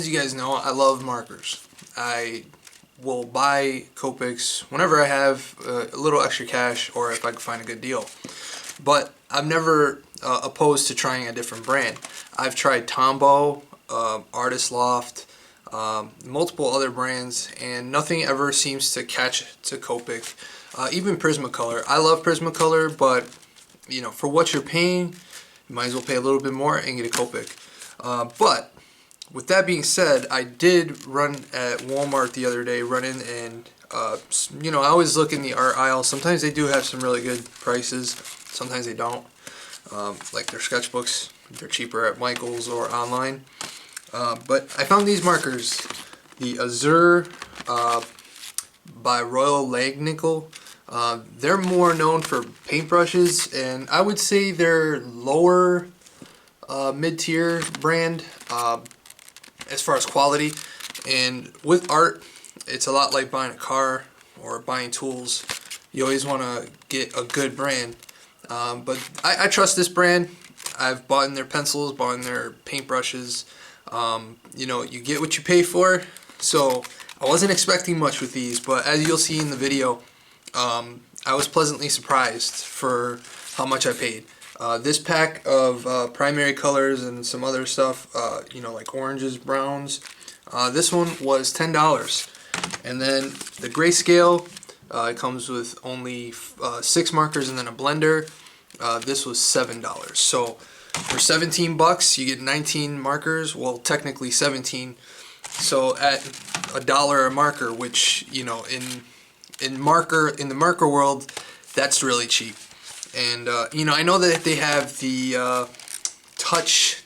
As you guys know, I love markers. I will buy Copics whenever I have a little extra cash or if I can find a good deal. But I'm never opposed to trying a different brand. I've tried Tombow, Artist Loft, multiple other brands, and nothing ever seems to catch to Copic. Even Prismacolor. I love Prismacolor, but you know, for what you're paying, you might as well pay a little bit more and get a Copic. But with that being said, I did run at Walmart the other day, and you know, I always look in the art aisle. Sometimes they do have some really good prices, sometimes they don't. Like their sketchbooks, they're cheaper at Michael's or online. But I found these markers, the Azure by Royal Langnickel. They're more known for paintbrushes, and I would say they're lower mid-tier brand as far as quality. And with art, it's a lot like buying a car or buying tools. You always want to get a good brand. But I trust this brand. I've bought in their pencils, bought in their paintbrushes. You know, you get what you pay for. So I wasn't expecting much with these, but as you'll see in the video, I was pleasantly surprised for how much I paid. This pack of primary colors and some other stuff, you know, like oranges, browns, this one was $10. And then the grayscale, it comes with only 6 markers and then a blender. This was $7. So for 17 bucks, you get 19 markers. Well, technically 17. So at $1 a marker, which, you know, in the marker world, that's really cheap. And you know, I know that they have the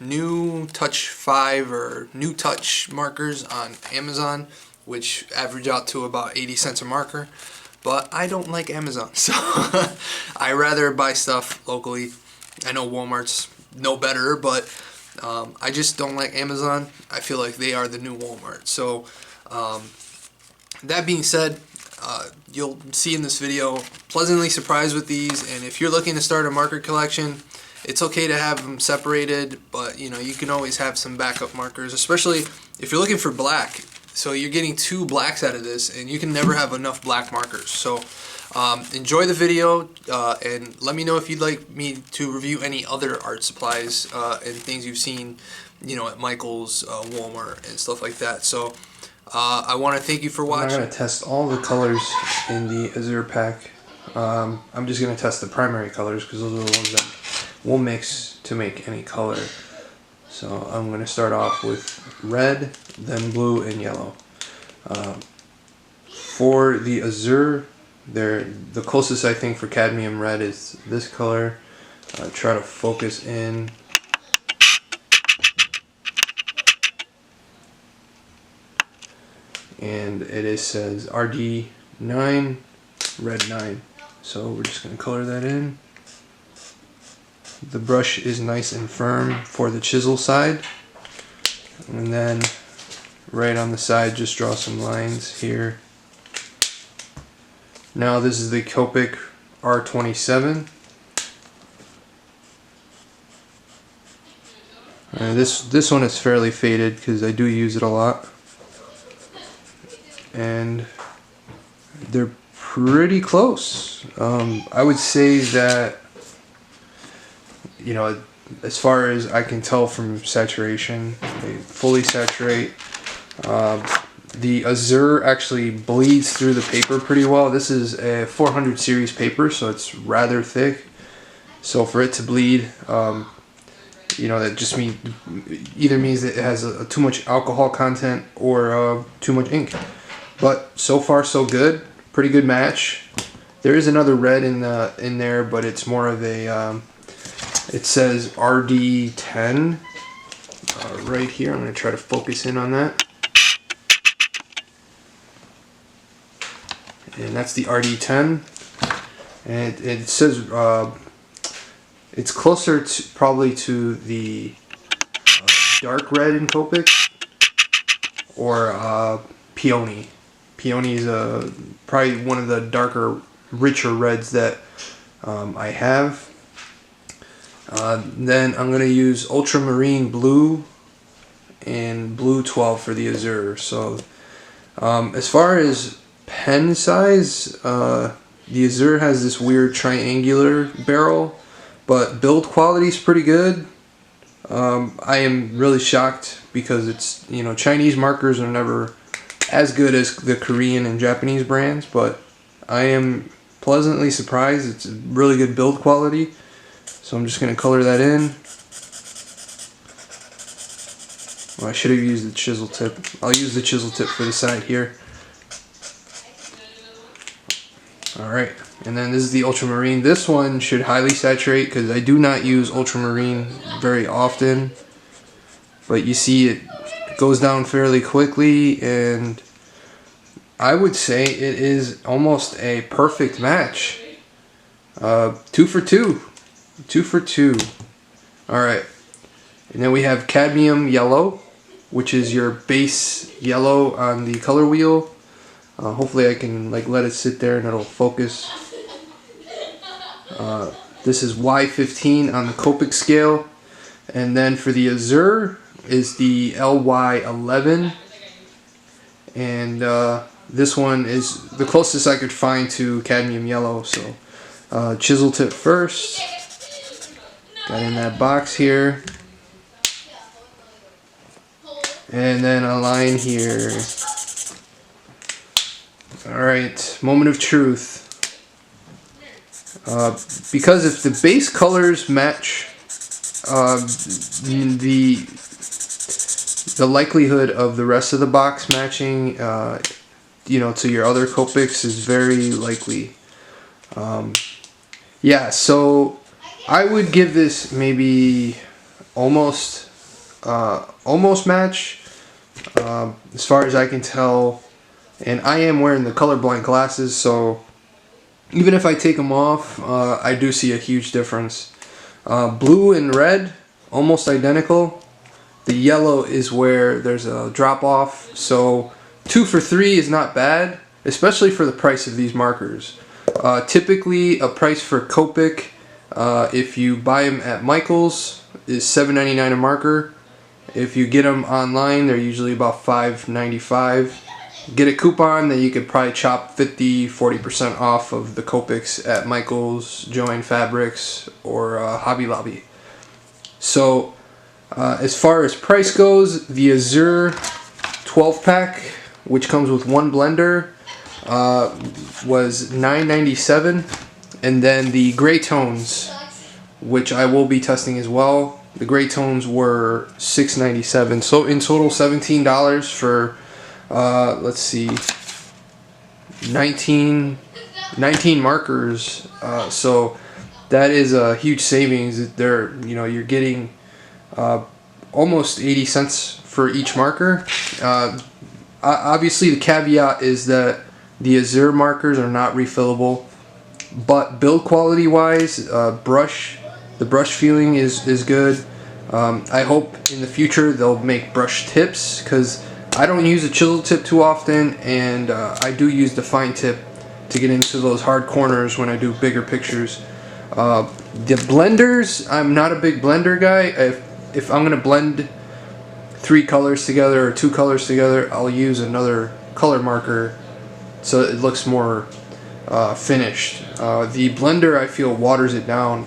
new Touch 5 or new Touch markers on Amazon, which average out to about 80 cents a marker. But I don't like Amazon, so I rather buy stuff locally. I know Walmart's no better, but I just don't like Amazon. I feel like they are the new Walmart. So that being said, you'll see in this video, pleasantly surprised with these. And if you're looking to start a marker collection, it's okay to have them separated, but you know, you can always have some backup markers, especially if you're looking for black. So you're getting 2 blacks out of this, and you can never have enough black markers. So enjoy the video, and let me know if you'd like me to review any other art supplies and things you've seen, you know, at Michael's, Walmart, and stuff like that. So I want to thank you for watching. I'm going to test all the colors in the Azure pack. I'm just going to test the primary colors because those are the ones that we'll mix to make any color. So I'm going to start off with red, then blue and yellow. For the Azure, the closest I think for cadmium red is this color. Try to focus in. And it says RD9, red 9. So we're just going to color that in. The brush is nice and firm for the chisel side. And then right on the side, just draw some lines here. Now this is the Copic R27. This one is fairly faded because I do use it a lot. And they're pretty close. I would say that, you know, as far as I can tell from saturation, they fully saturate. The Azure actually bleeds through the paper pretty well. This is a 400 series paper, so it's rather thick. So for it to bleed, you know, that just either means that it has too much alcohol content or too much ink. But so far so good, pretty good match. There is another red in there, but it's more of a it says RD10 right here. I'm going to try to focus in on that. And that's the RD10. And it says it's closer to probably to the dark red in Copic or peony. Peony is probably one of the darker, richer reds that I have. Then I'm going to use ultramarine blue and blue 12 for the Azure. So as far as pen size, the Azure has this weird triangular barrel, but build quality is pretty good. I am really shocked because it's, you know, Chinese markers are never as good as the Korean and Japanese brands, but I am pleasantly surprised. It's really good build quality. So I'm just going to color that in. Well, I should have used the chisel tip. I'll use the chisel tip for the side here. Alright, and then this is the ultramarine. This one should highly saturate because I do not use ultramarine very often. But you see it goes down fairly quickly, and I would say it is almost a perfect match. 2 for 2. 2 for 2. Alright, and then we have cadmium yellow, which is your base yellow on the color wheel. Hopefully I can like let it sit there and it'll focus. This is Y15 on the Copic scale. And then for the Azure is the LY11. And this one is the closest I could find to cadmium yellow. So chisel tip first. Got in that box here. And then a line here. Alright, moment of truth. Because if the base colors match, the likelihood of the rest of the box matching, you know, to your other Copics is very likely. Yeah, so I would give this maybe almost match, as far as I can tell. And I am wearing the colorblind glasses, so even if I take them off, I do see a huge difference. Blue and red, almost identical. The yellow is where there's a drop off, so 2 for 3 is not bad, especially for the price of these markers. Typically, a price for Copic, if you buy them at Michael's, is $7.99 a marker. If you get them online, they're usually about $5.95. Get a coupon, then you could probably chop 50-40% off of the Copics at Michael's, Joann Fabrics, or Hobby Lobby. So as far as price goes, the Azure 12-pack, which comes with one blender, was $9.97, and then the gray tones, which I will be testing as well, the gray tones were $6.97. So in total, $17 for let's see, 19 markers. So that is a huge savings. They're, you know, you're getting almost 80 cents for each marker. Obviously the caveat is that the Azure markers are not refillable, but build quality wise, the brush feeling is good. I hope in the future they'll make brush tips, because I don't use a chisel tip too often, and I do use the fine tip to get into those hard corners when I do bigger pictures. The blenders, I'm not a big blender guy. If I'm going to blend 3 colors together or 2 colors together, I'll use another color marker so it looks more finished. The blender, I feel, waters it down,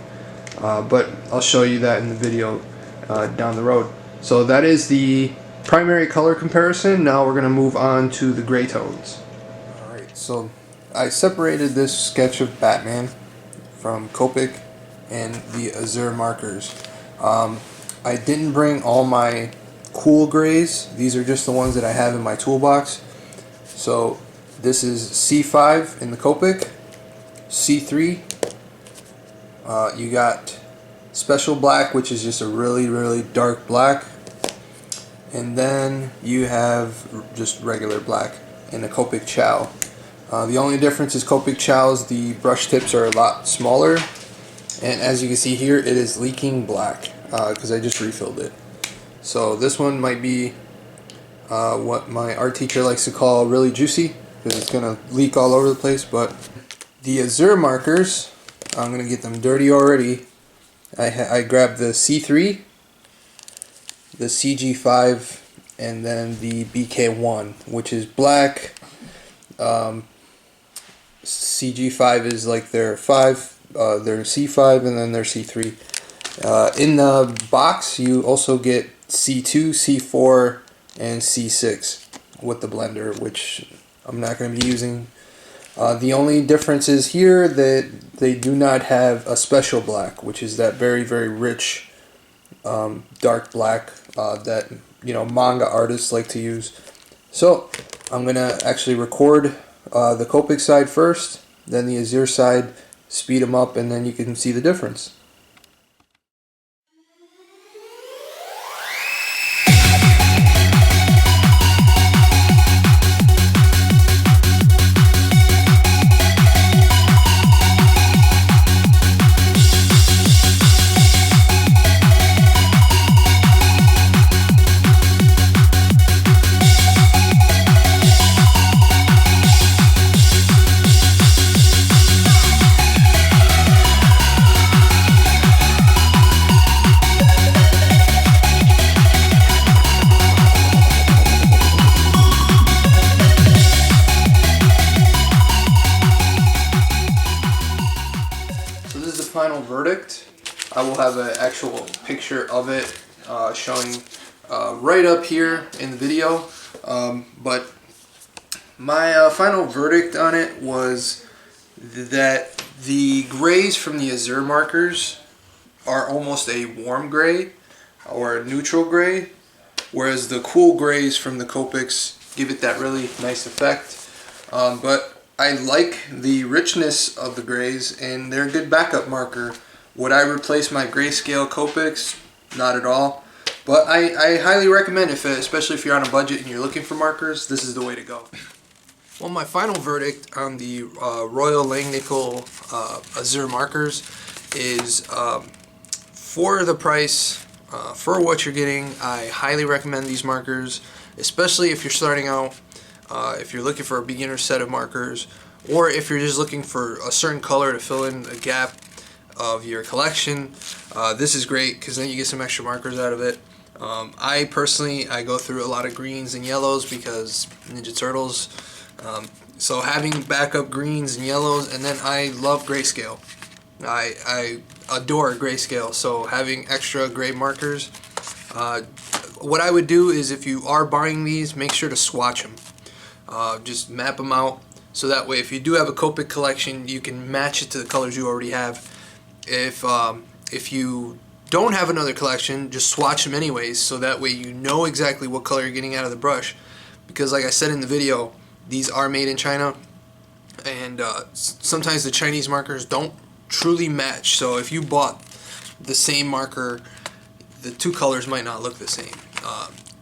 but I'll show you that in the video down the road. So that is the primary color comparison. Now we're going to move on to the gray tones. Alright, so I separated this sketch of Batman from Copic and the Azure markers. I didn't bring all my cool grays. These are just the ones that I have in my toolbox. So this is C5 in the Copic, C3. You got Special Black, which is just a really dark black. And then you have just regular black in the Copic Chow. The only difference is Copic Chow's, the brush tips are a lot smaller. And as you can see here, it is leaking black because I just refilled it. So this one might be what my art teacher likes to call really juicy, because it's going to leak all over the place. But the Azure markers, I'm going to get them dirty already. I grabbed the C3. the CG5, and then the BK1, which is black. CG5 is like their their C5, and then their C3. In the box, you also get C2, C4, and C6 with the blender, which I'm not going to be using. The only difference is here that they do not have a special black, which is that very, very rich dark black that manga artists like to use. So I'm going to actually record the Copic side first, then the Azure side, speed them up, and then you can see the difference. Final verdict. I will have an actual picture of it showing right up here in the video, but my final verdict on it was that the grays from the Azure markers are almost a warm gray or a neutral gray, whereas the cool grays from the Copics give it that really nice effect. But I like the richness of the grays, and they're a good backup marker. Would I replace my grayscale Copics? Not at all. But I highly recommend, especially if you're on a budget and you're looking for markers, this is the way to go. Well, my final verdict on the Royal Langnickel Azure markers is for the price, for what you're getting, I highly recommend these markers, especially if you're starting out. If you're looking for a beginner set of markers, or if you're just looking for a certain color to fill in a gap of your collection, this is great because then you get some extra markers out of it. I personally go through a lot of greens and yellows because Ninja Turtles, so having backup greens and yellows, and then I love grayscale. I adore grayscale, so having extra gray markers. What I would do is, if you are buying these, make sure to swatch them. Just map them out, so that way if you do have a Copic collection, you can match it to the colors you already have. If you don't have another collection, just swatch them anyways, so that way you know exactly what color you're getting out of the brush. Because like I said in the video, these are made in China, and sometimes the Chinese markers don't truly match. So if you bought the same marker, the two colors might not look the same.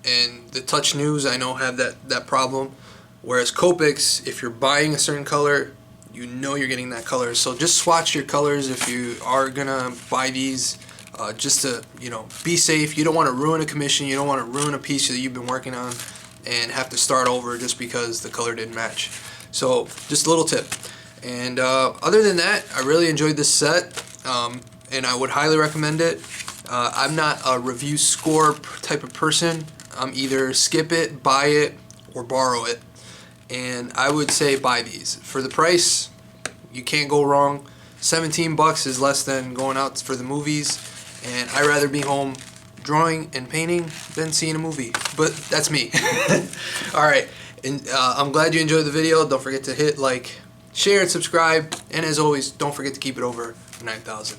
And the Touch News, I know, have that problem. Whereas Copics, if you're buying a certain color, you know you're getting that color. So just swatch your colors if you are gonna buy these, just to be safe. You don't want to ruin a commission. You don't want to ruin a piece that you've been working on and have to start over just because the color didn't match. So just a little tip. And other than that, I really enjoyed this set, and I would highly recommend it. I'm not a review score type of person. I'm either skip it, buy it, or borrow it. And I would say buy these. For the price, you can't go wrong. $17 is less than going out for the movies, and I'd rather be home drawing and painting than seeing a movie. But that's me. Alright, and I'm glad you enjoyed the video. Don't forget to hit like, share, and subscribe. And as always, don't forget to keep it over 9,000.